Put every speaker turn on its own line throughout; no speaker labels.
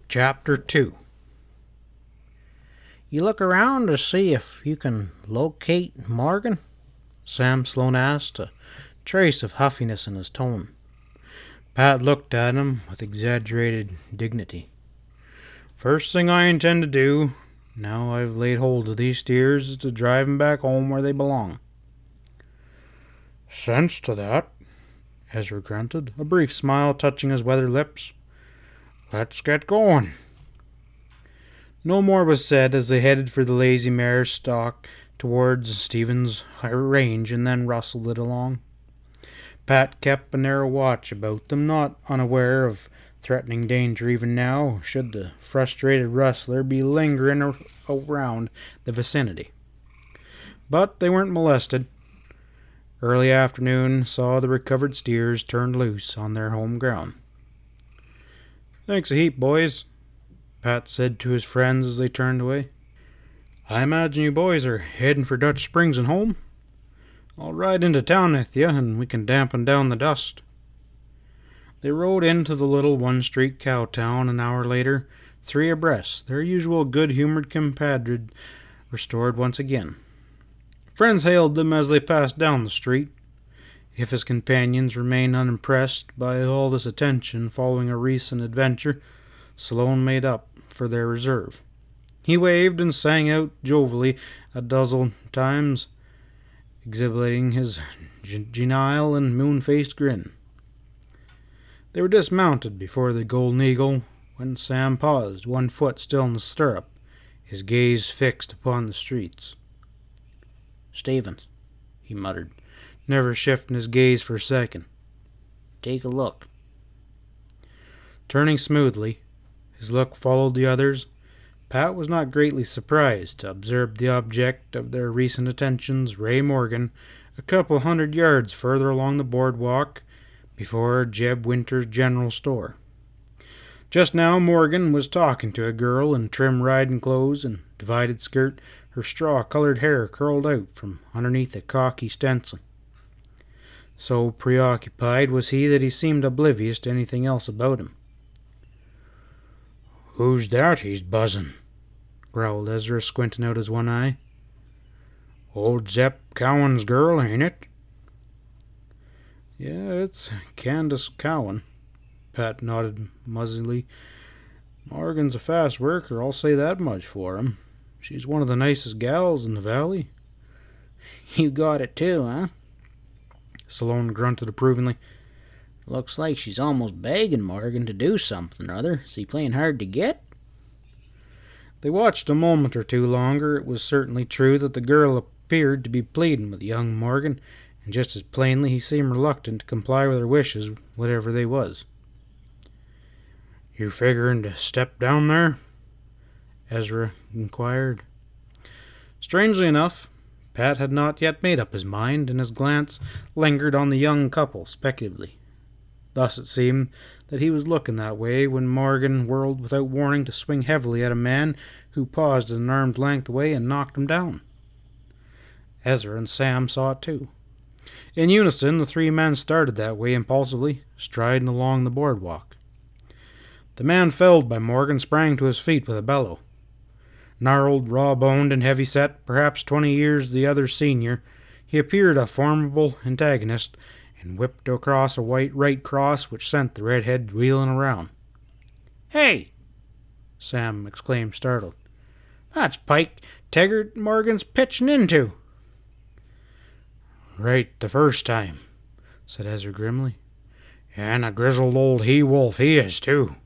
Chapter 2. "You look around to see if you can locate Morgan?" Sam Sloane asked, a trace of huffiness in his tone. Pat looked at him with exaggerated dignity. "First thing I intend to do, now I've laid hold of these steers, is to drive 'em back home where they belong." "Sense to that," Ezra grunted, a brief smile touching his weathered lips. "Let's get going." No more was said as they headed for the lazy mare's stalk towards Stephen's range and then rustled it along. Pat kept a narrow watch about them, not unaware of threatening danger even now, should the frustrated rustler be lingering around the vicinity. But they weren't molested. Early afternoon saw the recovered steers turned loose on their home ground. "Thanks a heap, boys," Pat said to his friends as they turned away. "I imagine you boys are heading for Dutch Springs and home? I'll ride into town with you, and we can dampen down the dust." They rode into the little one-street cow town an hour later, three abreast, their usual good-humored compadre restored once again. Friends hailed them as they passed down the street. If his companions remained unimpressed by all this attention following a recent adventure, Sloane made up for their reserve. He waved and sang out jovially a dozen times, exhibiting his genial and moon-faced grin. They were dismounted before the Golden Eagle when Sam paused, one foot still in the stirrup, his gaze fixed upon the streets. "Stevens," he muttered, never shifting his gaze for a second. "Take a look." Turning smoothly, his look followed the others. Pat was not greatly surprised to observe the object of their recent attentions, Ray Morgan, a couple 100 yards further along the boardwalk before Jeb Winter's general store. Just now Morgan was talking to a girl in trim riding clothes and divided skirt, her straw-colored hair curled out from underneath a cocky stencil. So preoccupied was he that he seemed oblivious to anything else about him. "Who's that he's buzzing?" growled Ezra, squinting out his one eye. "Old Zep Cowan's girl, ain't it?" "Yeah, it's Candace Cowan," Pat nodded muzzily. "Morgan's a fast worker, I'll say that much for him. She's one of the nicest gals in the valley." "You got it too, huh?" Sloane grunted approvingly. "Looks like she's almost begging Morgan to do something or other. Is he playing hard to get?" They watched a moment or two longer. It was certainly true that the girl appeared to be pleading with young Morgan, and just as plainly he seemed reluctant to comply with her wishes, whatever they was. "You figuring to step down there?" Ezra inquired. Strangely enough, Pat had not yet made up his mind, and his glance lingered on the young couple speculatively. Thus it seemed that he was looking that way when Morgan whirled without warning to swing heavily at a man who paused an arm's length away and knocked him down. Ezra and Sam saw it too. In unison, the three men started that way impulsively, striding along the boardwalk. The man felled by Morgan sprang to his feet with a bellow. Gnarled, raw-boned, and heavy-set, perhaps 20 years the other's senior, he appeared a formidable antagonist, and whipped across a white right cross which sent the redhead wheeling around. "Hey!" Sam exclaimed, startled. "That's Pike Taggart Morgan's pitching into." "Right the first time," said Ezra grimly. "And a grizzled old he-wolf he is, too."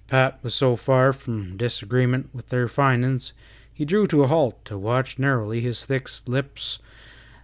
Pat was so far from disagreement with their findings, he drew to a halt to watch narrowly, his thick lips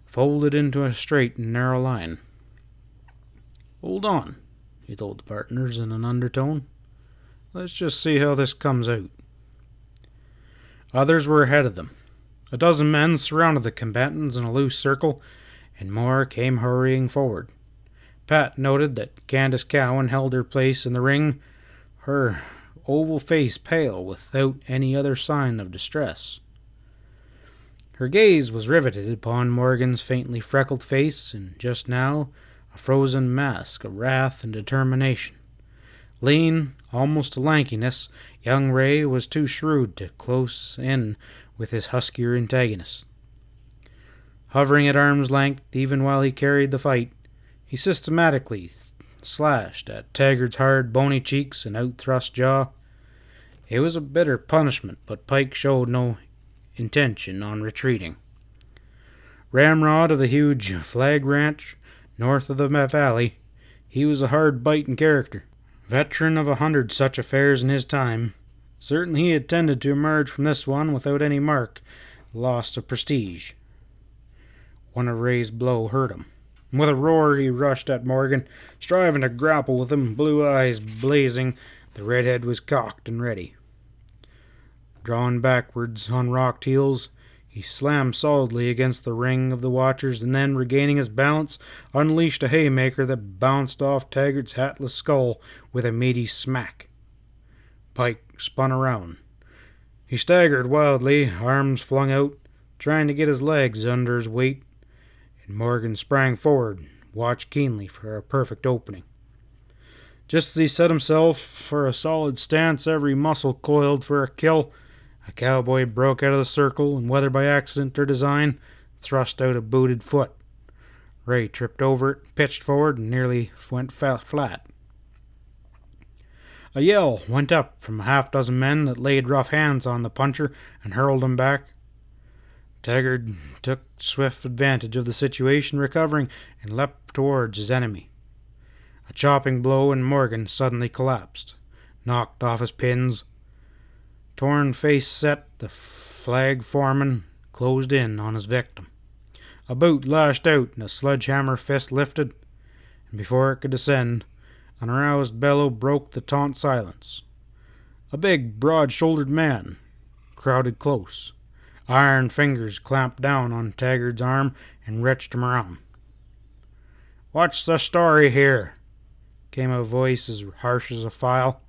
folded into a straight and narrow line. "Hold on," he told the partners in an undertone. "Let's just see how this comes out." Others were ahead of them. A dozen men surrounded the combatants in a loose circle, and more came hurrying forward. Pat noted that Candace Cowan held her place in the ring, her oval face pale without any other sign of distress. Her gaze was riveted upon Morgan's faintly freckled face, and just now a frozen mask of wrath and determination, Lean, almost to lankiness, young Ray was too shrewd to close in with his huskier antagonist. Hovering at arm's length, even while he carried the fight, he systematically slashed at Taggart's hard, bony cheeks and out-thrust jaw. It was a bitter punishment, but Pike showed no intention on retreating. Ramrod of the huge flag ranch north of the valley, he was a hard-biting character. Veteran of 100 such affairs in his time, certainly he intended to emerge from this one without any mark lost of prestige. One of Ray's blow hurt him. With a roar he rushed at Morgan, striving to grapple with him, blue eyes blazing. The redhead was cocked and ready. Drawn backwards on rocked heels, he slammed solidly against the ring of the watchers, and then, regaining his balance, unleashed a haymaker that bounced off Taggart's hatless skull with a meaty smack. Pike spun around. He staggered wildly, arms flung out, trying to get his legs under his weight, and Morgan sprang forward, watched keenly for a perfect opening. Just as he set himself for a solid stance, every muscle coiled for a kill, a cowboy broke out of the circle, and whether by accident or design, thrust out a booted foot. Ray tripped over it, pitched forward, and nearly went flat. A yell went up from a half-dozen men that laid rough hands on the puncher and hurled him back. Taggart took swift advantage of the situation, recovering, and leapt towards his enemy. A chopping blow, and Morgan suddenly collapsed, knocked off his pins. Torn face set, the flag foreman closed in on his victim. A boot lashed out, and a sledgehammer fist lifted, and before it could descend, an aroused bellow broke the taut silence. A big, broad-shouldered man crowded close. Iron fingers clamped down on Taggart's arm and wrenched him around. "What's the story here?" came a voice as harsh as a file.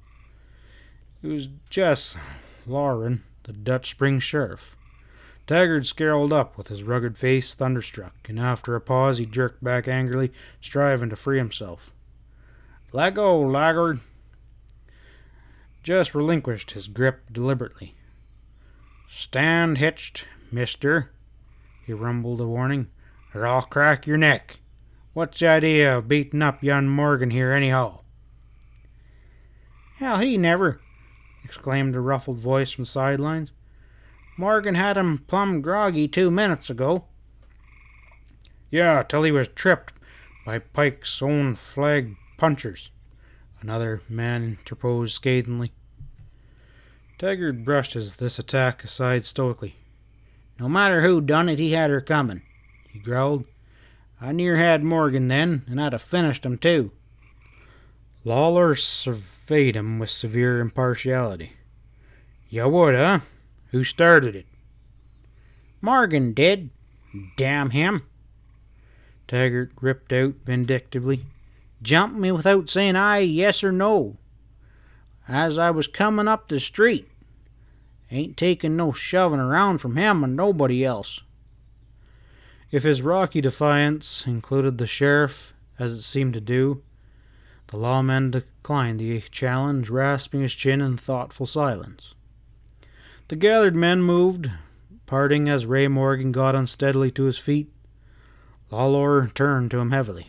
It was Jess Lawler, the Dutch Spring sheriff. Taggart scowled up with his rugged face thunderstruck, and after a pause he jerked back angrily, striving to free himself. "Let go, laggard." Jess relinquished his grip deliberately. "Stand hitched, mister," he rumbled a warning, "or I'll crack your neck. What's the idea of beating up young Morgan here, anyhow?" "Hell, he never," exclaimed a ruffled voice from the sidelines. "Morgan had him plumb groggy 2 minutes ago." "Yeah, till he was tripped by Pike's own flag punchers," another man interposed scathingly. Taggart brushed this attack aside stoically. "No matter who done it, he had her coming," he growled. "I near had Morgan then, and I'd have finished him too." Lawler surveyed him with severe impartiality. "You would, huh? Who started it?" "Morgan did. Damn him!" Taggart ripped out vindictively. "Jumped me without saying aye, yes, or no, as I was coming up the street. Ain't taking no shoving around from him and nobody else." If his rocky defiance included the sheriff, as it seemed to do, the lawman declined the challenge, rasping his chin in thoughtful silence. The gathered men moved, parting as Ray Morgan got unsteadily to his feet. Lawler turned to him heavily.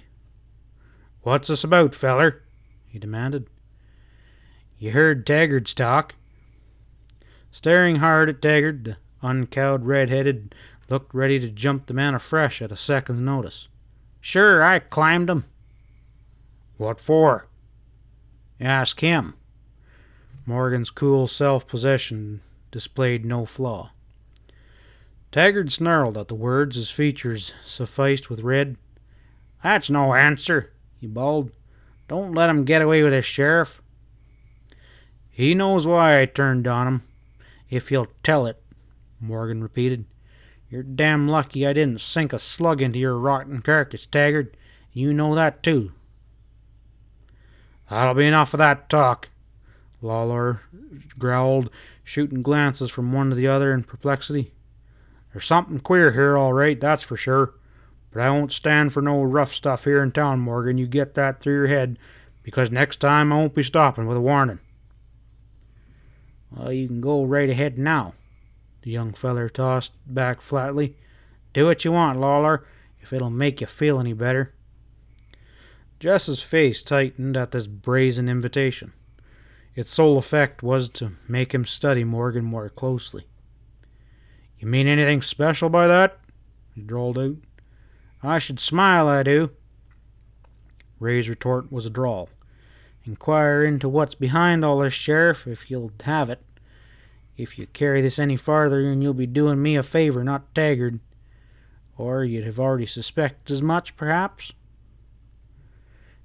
"What's this about, feller?" he demanded. "You heard Taggart's talk." Staring hard at Taggart, the uncowed red-headed looked ready to jump the man afresh at a second's notice. "Sure, I climbed him." "What for?" "Ask him." Morgan's cool self-possession displayed no flaw. Taggart snarled at the words, his features suffused with red. "That's no answer," he bawled. "Don't let him get away with this, Sheriff." "He knows why I turned on him, if he'll tell it," Morgan repeated. "You're damn lucky I didn't sink a slug into your rotten carcass, Taggart. You know that, too." "That'll be enough of that talk," Lawler growled, shooting glances from one to the other in perplexity. "There's something queer here, all right, that's for sure. But I won't stand for no rough stuff here in town, Morgan. You get that through your head because next time I won't be stopping with a warning."
"Well, you can go right ahead now," the young feller tossed back flatly. "Do what you want, Lawler, if it'll make you feel any better."
Jess's face tightened at this brazen invitation. Its sole effect was to make him study Morgan more closely. "You mean anything special by that?" he drawled out.
"I should smile, I do."
Ray's retort was a drawl.
"Inquire into what's behind all this, Sheriff, if you'll have it. If you carry this any farther, and you'll be doing me a favor, not Taggart. Or you'd have already suspected as much, perhaps."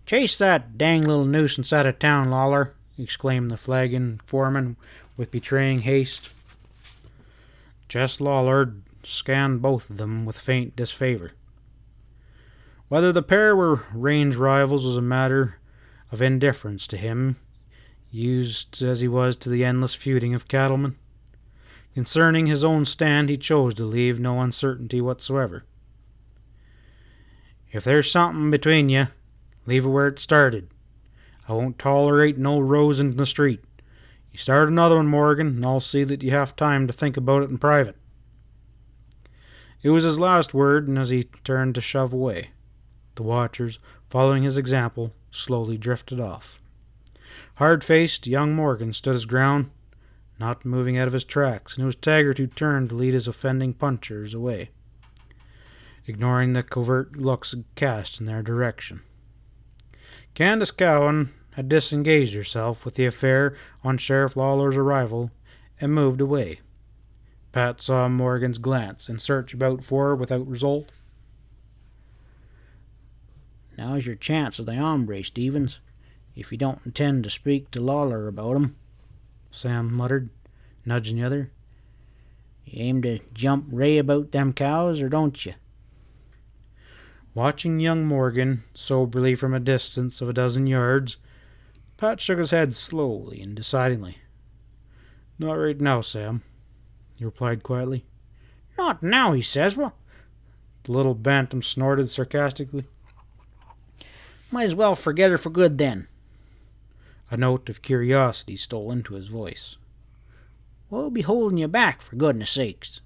"Chase that dang little nuisance out of town, Lawler," exclaimed the flagging foreman with betraying haste.
Jess Lawler scanned both of them with faint disfavor. Whether the pair were range rivals was a matter of indifference to him, used as he was to the endless feuding of cattlemen. Concerning his own stand, he chose to leave no uncertainty whatsoever. "If there's something between you, leave it where it started. I won't tolerate no rows in the street. You start another one, Morgan, and I'll see that you have time to think about it in private." It was his last word, and as he turned to shove away, the watchers, following his example, slowly drifted off. Hard-faced, young Morgan stood his ground, not moving out of his tracks, and it was Taggart who turned to lead his offending punchers away, ignoring the covert looks cast in their direction. Candace Cowan had disengaged herself with the affair on Sheriff Lawler's arrival and moved away. Pat saw Morgan's glance and searched about for her without result.
"Now's your chance with the hombre, Stevens, if you don't intend to speak to Lawler about him," Sam muttered, nudging the other. "You aim to jump Ray about them cows, or don't you?"
Watching young Morgan soberly from a distance of a dozen yards, Pat shook his head slowly and decidedly. "Not right now, Sam," he replied quietly.
"Not now," he says. "Well,"
the little bantam snorted sarcastically.
"Might as well forget her for good, then."
A note of curiosity stole into his voice.
"What'll be holding you back, for goodness sakes?"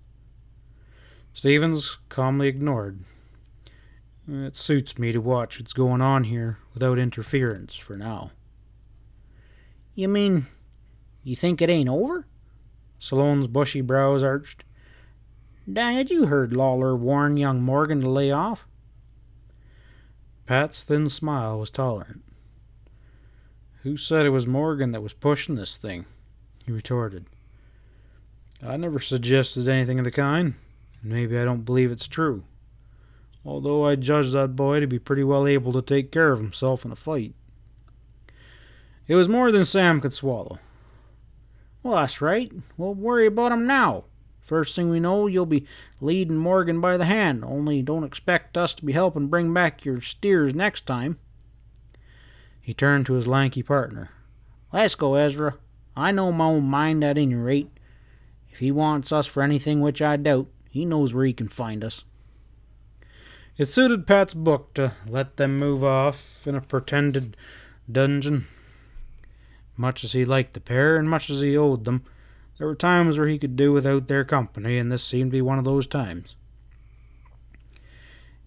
Stevens calmly ignored. "It suits me to watch what's going on here without interference for now."
"You mean you think it ain't over?"
Salone's bushy brows arched.
"Dang it, you heard Lawler warn young Morgan to lay off."
Pat's thin smile was tolerant. "Who said it was Morgan that was pushing this thing?" he retorted. "I never suggested anything of the kind, and maybe I don't believe it's true, although I judge that boy to be pretty well able to take care of himself in a fight." It was more than Sam could swallow.
"Well, that's right. We'll worry about him now. First thing we know, you'll be leading Morgan by the hand, only don't expect us to be helping bring back your steers next time."
He turned to his lanky partner.
"Let's go, Ezra. I know my own mind at any rate. If he wants us for anything, which I doubt, he knows where he can find us."
It suited Pat's book to let them move off in a pretended dungeon. Much as he liked the pair, and much as he owed them, there were times where he could do without their company, and this seemed to be one of those times.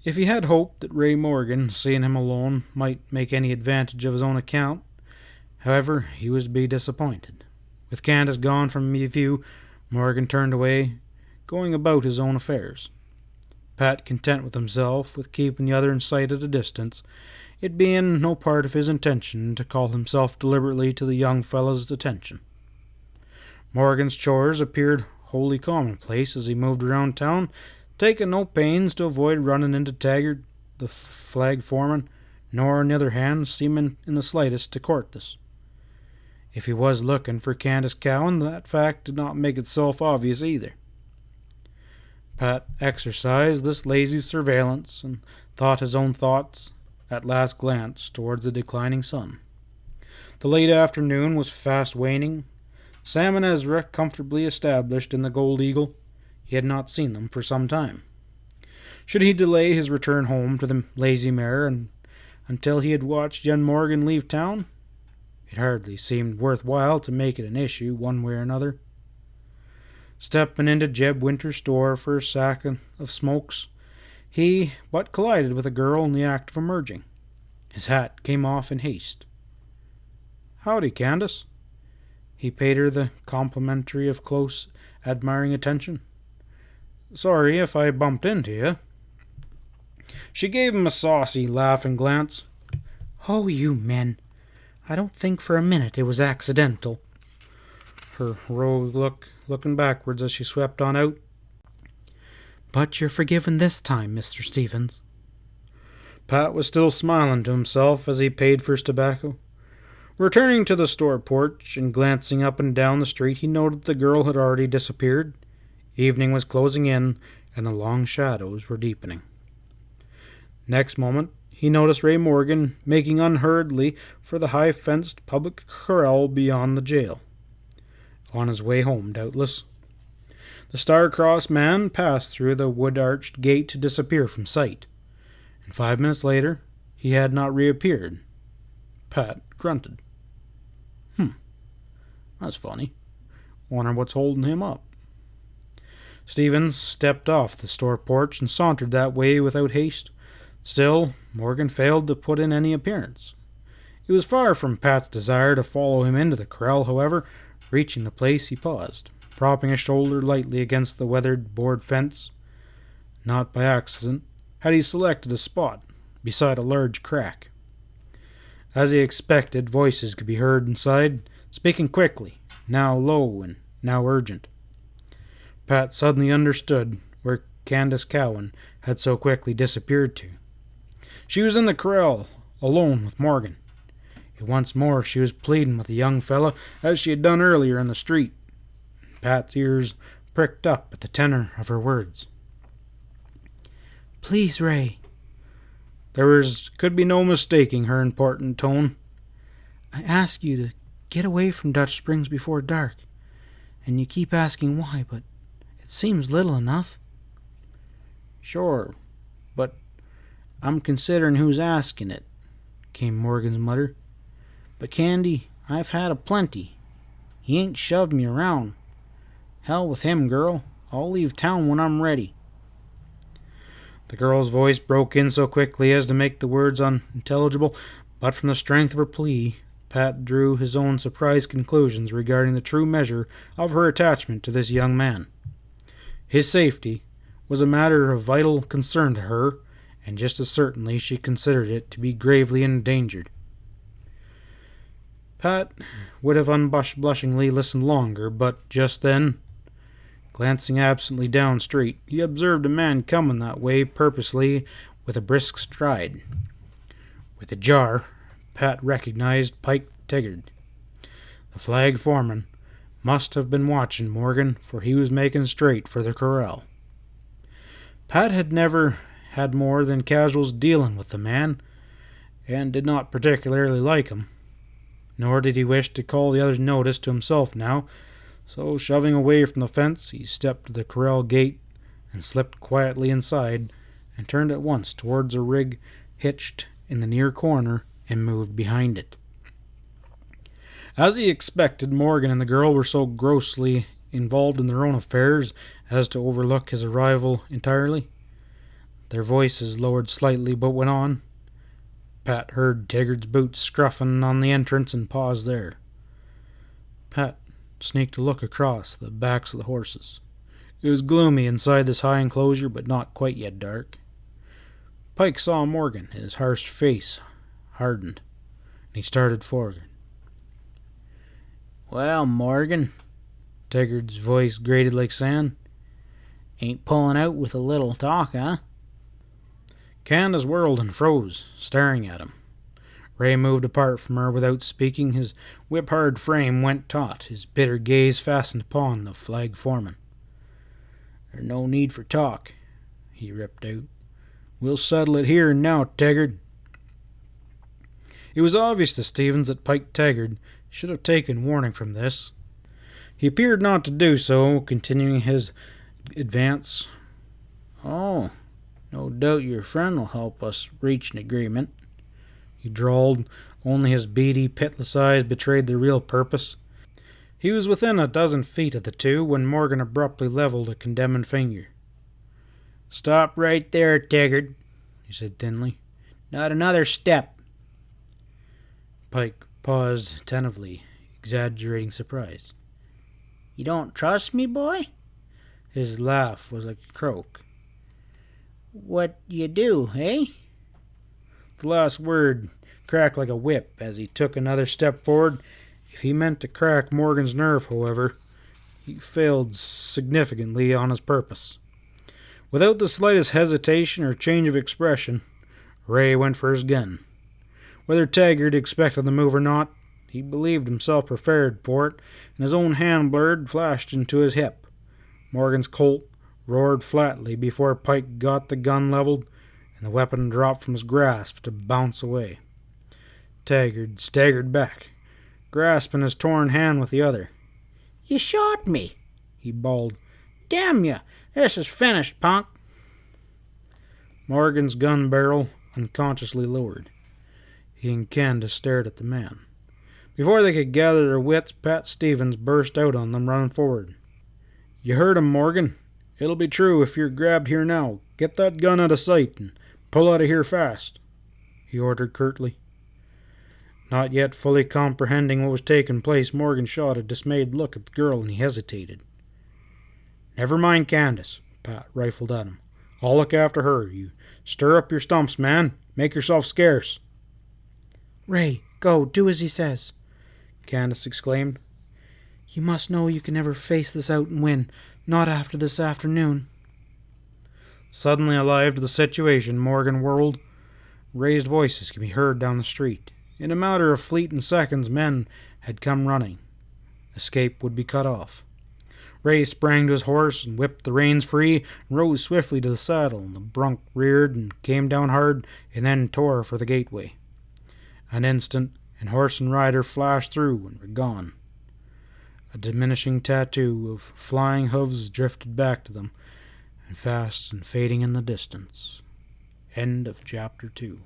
If he had hoped that Ray Morgan, seeing him alone, might make any advantage of his own account, however, he was to be disappointed. With Candace gone from view, Morgan turned away, going about his own affairs. Pat content with himself with keeping the other in sight at a distance, it being no part of his intention to call himself deliberately to the young fellow's attention. Morgan's chores appeared wholly commonplace as he moved around town, taking no pains to avoid running into Taggart, the flag foreman, nor, on the other hand, seeming in the slightest to court this. If he was looking for Candace Cowan, that fact did not make itself obvious either. Pat exercised this lazy surveillance and thought his own thoughts at last glance towards the declining sun. The late afternoon was fast waning. Sam and Ezra comfortably established in the Gold Eagle. He had not seen them for some time. Should he delay his return home to the Lazy Mare until he had watched young Morgan leave town? It hardly seemed worthwhile to make it an issue one way or another. Stepping into Jeb Winter's store for a sack of smokes, he but collided with a girl in the act of emerging. His hat came off in haste. "Howdy, Candace." He paid her the complimentary of close, admiring attention. "Sorry if I bumped into you." She gave him a saucy, laughing glance.
"Oh, you men. I don't think for a minute it was accidental."
Her rogue look, looking backwards as she swept on out.
"But you're forgiven this time, Mr. Stevens."
Pat was still smiling to himself as he paid for his tobacco. Returning to the store porch and glancing up and down the street, he noted the girl had already disappeared. Evening was closing in, and the long shadows were deepening. Next moment, he noticed Ray Morgan making unhurriedly for the high-fenced public corral beyond the jail. On his way home, doubtless. The star-crossed man passed through the wood-arched gate to disappear from sight, and 5 minutes later he had not reappeared. Pat grunted. That's funny. Wonder what's holding him up." Stevens stepped off the store porch and sauntered that way without haste. Still, Morgan failed to put in any appearance. It was far from Pat's desire to follow him into the corral, however. Reaching the place, he paused, propping a shoulder lightly against the weathered board fence. Not by accident had he selected a spot beside a large crack. As he expected, voices could be heard inside, speaking quickly, now low and now urgent. Pat suddenly understood where Candace Cowan had so quickly disappeared to. She was in the corral, alone with Morgan. Yet once more she was pleading with the young fellow as she had done earlier in the street. Pat's ears pricked up at the tenor of her words.
"Please, Ray."
Could be no mistaking her important tone.
"I ask you to get away from Dutch Springs before dark, and you keep asking why, but it seems little enough."
"Sure, but I'm considering who's asking it," came Morgan's mutter.
"But, Candy, I've had a plenty. He ain't shoved me around. Hell with him, girl. I'll leave town when I'm ready."
The girl's voice broke in so quickly as to make the words unintelligible, but from the strength of her plea, Pat drew his own surprised conclusions regarding the true measure of her attachment to this young man. His safety was a matter of vital concern to her, and just as certainly she considered it to be gravely endangered. Pat would have unblushingly listened longer, but just then, glancing absently down street, he observed a man coming that way purposely with a brisk stride. With a jar, Pat recognized Pike Tiggard. The flag foreman must have been watching Morgan, for he was making straight for the corral. Pat had never had more than casual dealing with the man, and did not particularly like him. Nor did he wish to call the other's notice to himself now, so shoving away from the fence, he stepped to the corral gate and slipped quietly inside, and turned at once towards a rig hitched in the near corner and moved behind it. As he expected, Morgan and the girl were so grossly involved in their own affairs as to overlook his arrival entirely. Their voices lowered slightly but went on. Pat heard Tiggard's boots scruffing on the entrance and paused there. Pat sneaked a look across the backs of the horses. It was gloomy inside this high enclosure, but not quite yet dark. Pike saw Morgan. His harsh face hardened, and he started forward.
"Well, Morgan," Tiggard's voice grated like sand, "ain't pulling out with a little talk, huh?"
Candace whirled and froze, staring at him. Ray moved apart from her without speaking. His whip-hard frame went taut, his bitter gaze fastened upon the flag foreman. "There's no need for talk," he ripped out. "We'll settle it here and now, Tiggard." It was obvious to Stevens that Pike Tiggard should have taken warning from this. He appeared not to do so, continuing his advance.
"Oh, no doubt your friend will help us reach an agreement,"
he drawled. Only his beady, pitless eyes betrayed their real purpose. He was within a dozen feet of the two when Morgan abruptly leveled a condemning finger. "Stop right there, Taggart," he said thinly. "Not another step." Pike paused attentively, exaggerating surprise.
"You don't trust me, boy?"
His laugh was like a croak.
"What you do, eh?"
The last word cracked like a whip as he took another step forward. If he meant to crack Morgan's nerve, however, he failed significantly on his purpose. Without the slightest hesitation or change of expression, Ray went for his gun. Whether Taggart expected the move or not, he believed himself prepared for it, and his own hand blurred flashed into his hip. Morgan's Colt roared flatly before Pike got the gun leveled, and the weapon dropped from his grasp to bounce away. Taggart staggered back, grasping his torn hand with the other.
"You shot me," he bawled. "Damn you! This is finished, punk."
Morgan's gun barrel unconsciously lowered. He and Candace stared at the man. Before they could gather their wits, Pat Stevens burst out on them, running forward. "You heard him, Morgan. It'll be true if you're grabbed here now. Get that gun out of sight and pull out of here fast," he ordered curtly. Not yet fully comprehending what was taking place, Morgan shot a dismayed look at the girl, and he hesitated. "Never mind Candace," Pat rifled at him. "I'll look after her. You stir up your stumps, man. Make yourself scarce."
"Ray, go, do as he says,"
Candace exclaimed.
"You must know you can never face this out and win. Not after this afternoon."
Suddenly alive to the situation, Morgan whirled. Raised voices could be heard down the street. In a matter of fleeting seconds, men had come running. Escape would be cut off. Ray sprang to his horse and whipped the reins free and rose swiftly to the saddle. The bronc reared and came down hard and then tore for the gateway. An instant, and horse and rider flashed through and were gone. A diminishing tattoo of flying hooves drifted back to them, and fast and fading in the distance. End of chapter 2.